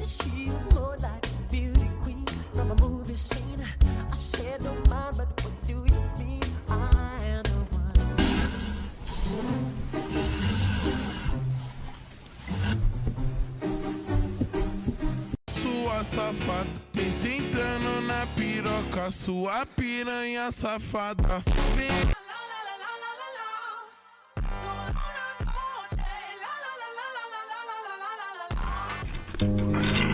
She was more like a beauty queen from a movie scene. I said don't mind, but what do you mean? I am the one. Sua safada, vem sentando na piroca, sua piranha safada. Vem. La la la la la la la la la la la la la la.